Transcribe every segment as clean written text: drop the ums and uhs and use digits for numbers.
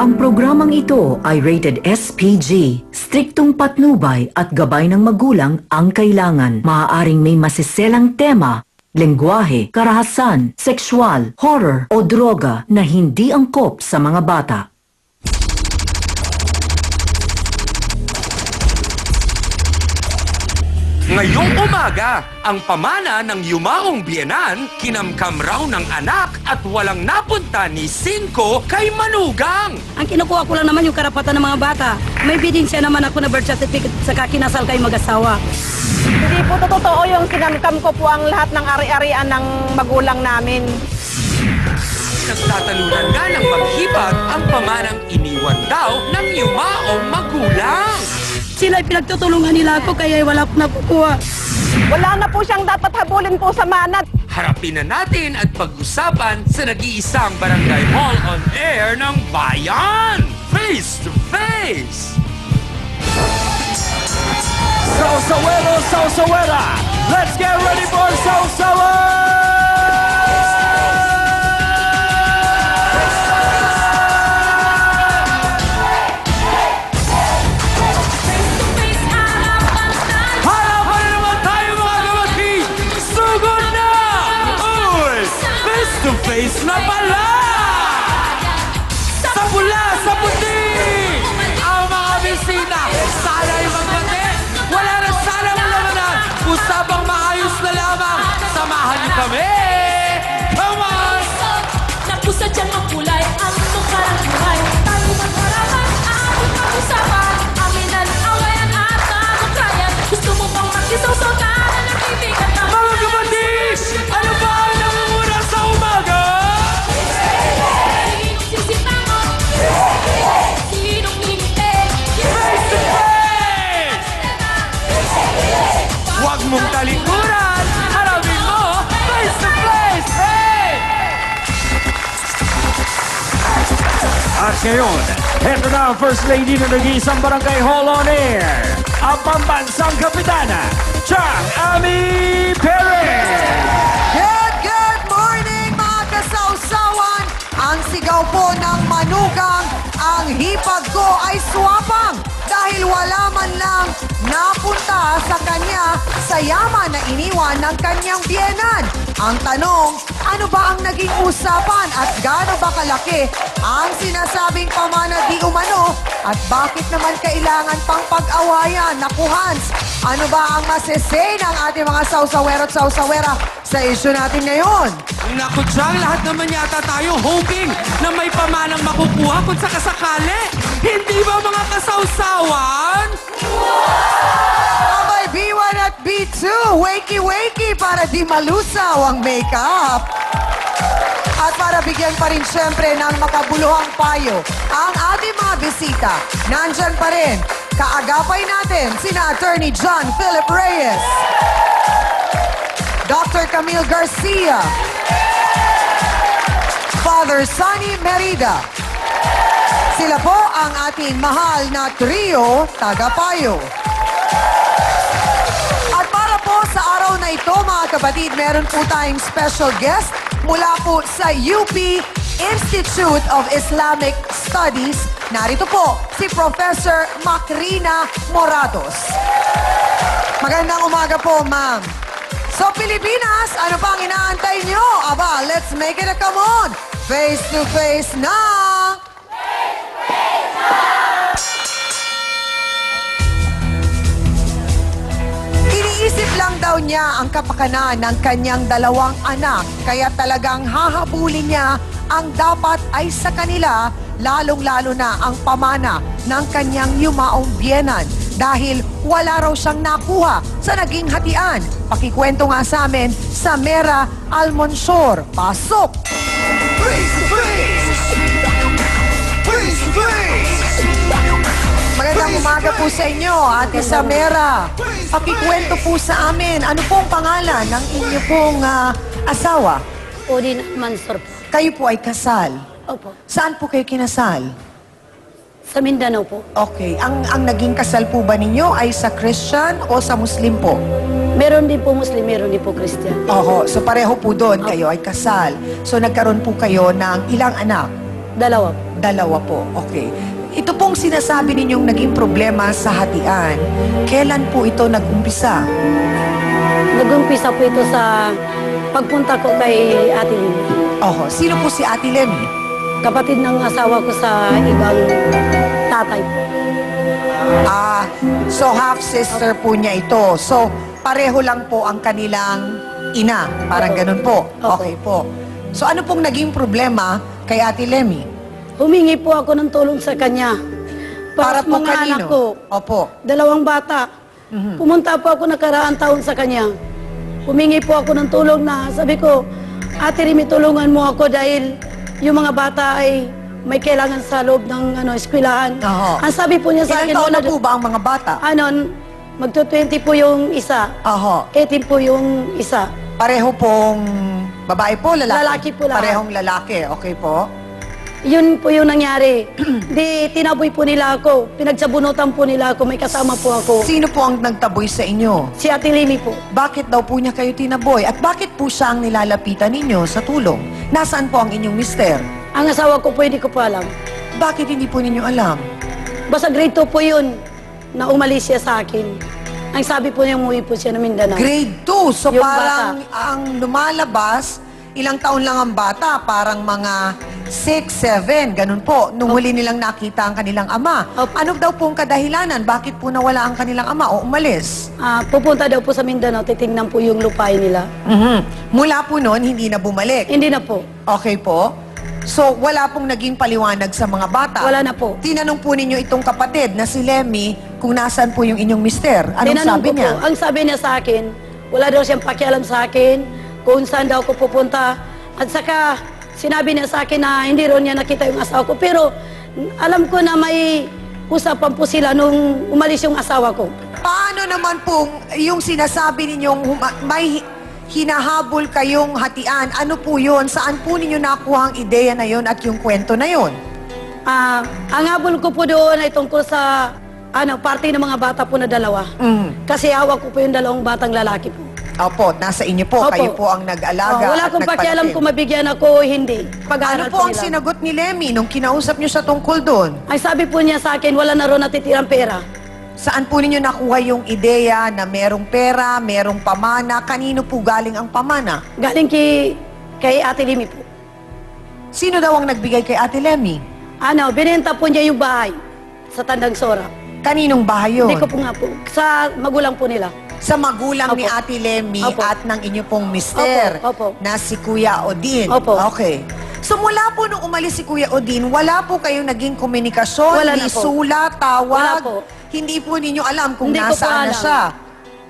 Ang programang ito ay rated SPG. Striktong patnubay at gabay ng magulang ang kailangan. Maaaring may masiselang tema, lengguwahe, karahasan, sexual, horror o droga na hindi angkop sa mga bata. Ngayong umaga, ang pamana ng yumaong biyenan, kinamkam raw ng anak at walang napunta ni Cinco kay Manugang. Ang kinukuha ko lang naman yung karapatan ng mga bata. May ebidensya naman ako na birth certificate saka kinasal kayo mag-asawa. Hindi po totoo yung kinamkam ko po ang lahat ng ari-arian ng magulang namin. Nagtatalunan nga ng maghipag ang pamanang iniwan daw ng yumaong magulang. Sila ay pinagtutulungan nila ako kaya wala ko nakukuha. Wala na po siyang dapat habulin po sa manat. Harapin na natin at pag-usapan sa nag-iisang barangay hall on air ng bayan. Face to face! Sausawero, Sausawera! Let's get ready for Sausawa! Harapan na naman tayo mga kabati! Sugod na! Uy! Face to face na pala! Sa pula, sa puti! Ang mga bisita, sana'y magbati! Wala na sana malamanan! Usapang maayos na lamang! Samahan niyo kami! Come on! Napusa dyan ang kulay, ang tukarang buhay. Tayo magharapan, ating pag-usapan. Aminan, awayan at namukrayan. Gusto mo bang magkisawsaw ka na nagbibigat na Mga kabati! Ano ba ang nangunguna sa umaga? Sisita mo, sinong hindi? Face to face! Huwag mong talikuran! Harapin mo! Face to face! Hey! At ngayon, heto na ang First Lady ng nag-iisang barangay hall on air, ang pambansang kapitana, Chang Ami Perez! Good morning mga kasawsawan! Ang sigaw po ng manugang, ang hipag ko ay swapang dahil wala man lang napunta sa kanya sa yaman na iniwan ng kanyang biyenan. Ang tanong, ano ba ang naging usapan at gaano ba kalaki ang sinasabing pamana di umano at bakit naman kailangan pang pag-awayan? Naku Hans, ano ba ang masesay ng ating mga sausawero at sausawera sa issue natin ngayon? Naku, Chang, lahat naman yata tayo hoping na may pamanang makukuha kung sakasakali. Hindi ba mga kasawsawan? Abay, B1 at B2, wakey-wakey para di malusaw ang makeup. At para bigyan pa rin syempre ng makabuluhang payo ang ating mga bisita, nandyan pa rin, kaagapay natin sina Attorney John Philip Reyes, Dr. Camille Garcia, Father Sonny Merida. Sila po ang ating mahal na trio tagapayo. At para po sa araw na ito, mga kapatid, meron po tayong special guest mula po sa UP Institute of Islamic Studies. Narito po si Professor Macrina Morados. Magandang umaga po, ma'am. So, Pilipinas, ano pa ang inaantay nyo? Aba, let's make it a come on! Face to face na! Iniisip lang daw niya ang kapakanan ng kanyang dalawang anak, kaya talagang hahabulin niya ang dapat ay sa kanila, lalong-lalo na ang pamana ng kanyang yumaong biyenan dahil wala raw siyang nakuha sa naging hatian. Pakikwento nga sa amin sa Mera Almonsor. Pasok! Magandang umaga po sa inyo, Ate Samera. Pakikwento po sa amin, ano pong pangalan ng inyo pong asawa? Odin Mansor po. Kayo po ay kasal. Opo. Saan po kayo kinasal? Sa Mindanao po. Okay, ang naging kasal po ba ninyo ay sa Christian o sa Muslim po? Meron din po Muslim, meron din po Christian. Oho, so pareho po doon, kayo ay kasal. So nagkaroon po kayo ng ilang anak? Dalawa. Dalawa po, okay. Ito pong sinasabi ninyong naging problema sa hatian. Kailan po ito nag-umpisa? Nag-umpisa po ito sa pagpunta ko kay Ate Lily. Oho, sino po si Ate Lemmy? Kapatid ng asawa ko sa ibang tatay po. So half-sister po niya ito. So, pareho lang po ang kanilang ina. Parang Opo. ganun po. Opo. Okay po. So, ano pong naging problema kay Ate Lemmy? Humingi po ako ng tulong sa kanya. Para Para po mga kanino? anak ko, Opo. 2 bata. Pumunta po ako nakaraang taon sa kanya. Humingi po ako ng tulong na sabi ko, Ate Remy, tulungan mo ako dahil yung mga bata ay may kailangan sa loob ng eskwelahan. Oho. Ang sabi po niya sa Ilang akin, taon na wala- po ba ang mga bata? magto-20 po yung isa. Oho. 18 po yung isa. Pareho pong babae po, lalaki? Lalaki po lahat. Parehong lalaki, okay po. Yun po yung nangyari. Di tinaboy po nila ako. Pinagsabunutan po nila ako. May kasama po ako. Sino po ang nagtaboy sa inyo? Si Ate Remy po. Bakit daw po niya kayo tinaboy? At bakit po siya ang nilalapitan ninyo sa tulong? Nasaan po ang inyong mister? Ang asawa ko po, hindi ko po alam. Bakit hindi po ninyo alam? Basta grade 2 po yun na umalis siya sa akin. Ang sabi po niya, umuwi po siya ng Mindanao. Grade 2. So Yung parang ang lumalabas, ilang taon lang ang bata, parang mga 6, 7, ganun po. Nung huli nilang nakita ang kanilang ama. Opo. Ano daw pong kadahilanan? Bakit po nawala ang kanilang ama o umalis? Pupunta daw po sa Mindanao, titingnan po yung lupain nila. Mula po noon, hindi na bumalik. Hindi na po. Okay po. So, wala pong naging paliwanag sa mga bata. Wala na po. Tinanong po ninyo itong kapatid na si Lemmy kung nasaan po yung inyong mister. Anong Tinanong sabi ko niya? Po, ang sabi niya sa akin, wala daw siyang pakialam sa akin kung saan daw ako pupunta. At saka, sinabi niya sa akin na hindi ron niya nakita yung asawa ko. Pero, alam ko na may usapan po sila nung umalis yung asawa ko. Paano naman pong yung sinasabi ninyong may hinahabol kayong hatian? Ano po yun? Saan po ninyo nakuha ang ideya na yun at yung kwento na yun? Ang habol ko po doon ay tungkol sa party ng mga bata po na 2. Kasi hawak ko po yung 2 batang lalaki po. Opo, nasa inyo po. Opo. Kayo po ang nag-alaga Wala at akong pakialam nagpalaki. kung mabigyan ako o hindi. Ano Pag-aaral po ang nila. sinagot ni Lemmy nung kinausap niyo sa tungkol doon? Ang sabi po niya sa akin, wala na ron natitirang pera. Saan po ninyo nakuha yung ideya na merong pera, merong pamana? Kanino po galing ang pamana? Galing kay Ate Limy po. Sino daw ang nagbigay kay Ate Lemmy? Binenta po niya yung bahay sa Tandang Sora. Kaninong bahay yun? Hindi ko po nga po. Sa magulang po nila. Sa magulang ni Opo. Ate Lemmy Opo. at ng inyo pong mister Opo, opo. na si Kuya Odin. Opo. Okay. So mula po nung umalis si Kuya Odin, wala po kayong naging komunikasyon, Wala hindi na po. sulat, tawag, Wala po. hindi po ninyo alam kung Hindi ko po nasaan na alam. siya.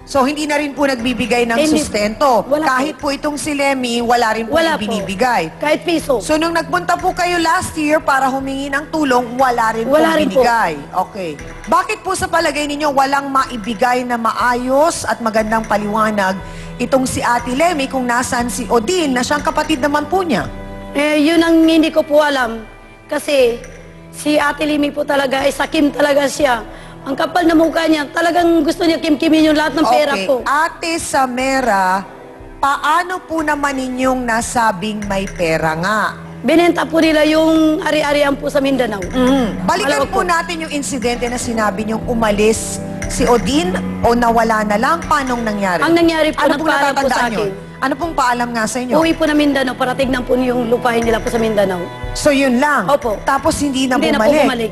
So hindi na rin po nagbibigay ng Hindi- sustento. wala po. Kahit po itong si Lemmy, wala rin po Wala yung po. binibigay. Kahit piso. So nung nagpunta po kayo last year para humingi ng tulong, wala rin po Wala rin po. binigay. Okay. Bakit po sa palagay ninyo walang maibigay na maayos at magandang paliwanag itong si Ate Lemmy kung nasaan si Odin na siyang kapatid naman po niya? Yun ang hindi ko po alam. Kasi si Ate Limy po talaga, sakim talaga siya. Ang kapal na mukha niya, talagang gusto niya kimkimin yung lahat ng pera Okay. ko. Ate Samera, paano po naman ninyong nasabing may pera nga? Binenta po nila yung ari-arian po sa Mindanao. Balikan Alam po ko. natin yung insidente na sinabi niyong umalis si Odin o nawala na lang. Paanong nangyari? Ang nangyari po, ano pong nagpaalam po sa natatandaan akin. niyo? Ano pong paalam nga sa inyo? Uwi po na Mindanao para tignan po yung lupain nila po sa Mindanao. So yun lang? Opo. Tapos hindi na Hindi na po bumalik? bumalik.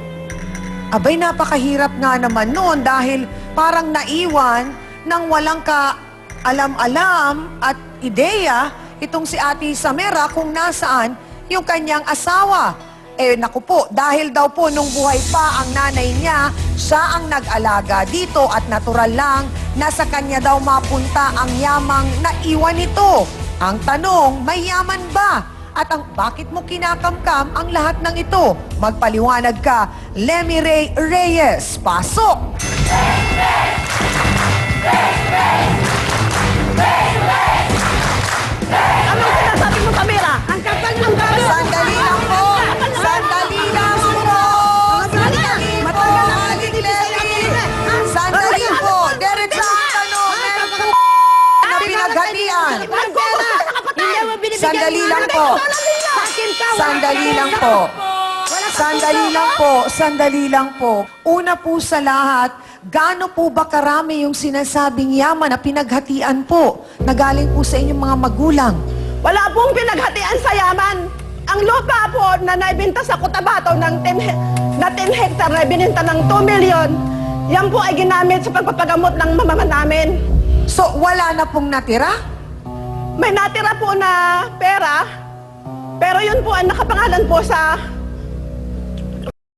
Abay, napakahirap nga naman noon dahil parang naiwan ng walang ka-alam-alam at ideya itong si Ate Samera kung nasaan yung kanyang asawa. Naku po, dahil daw po nung buhay pa ang nanay niya, siya ang nag-alaga dito at natural lang na sa kanya daw mapunta ang yamang naiwan nito. Ang tanong, may yaman ba? At bakit mo kinakamkam ang lahat ng ito? Magpaliwanag ka, Lemmy Ray Reyes. Pasok! Ano sinasabi mo, Camila? Ang kapal ng gano'n! Sandali lang po! Sandali lang po! Sandali po, Aling Lemmy! Sandali po! Diretso ang tanong! Meron po na pinaghatian! Sandali lang po! Sandali lang po! Sandali lang po. Una po sa lahat, gaano po ba karami yung sinasabing yaman na pinaghatian po na galing po sa inyong mga magulang? Wala pong pinaghatian sa yaman. Ang lupa po na naibenta sa Cotabato ng 10 hectare na bininta ng 2 million, yan po ay ginamit sa pagpapagamot ng mama namin. So, wala na pong natira? May natira po na pera, pero yun po ang nakapangalan po sa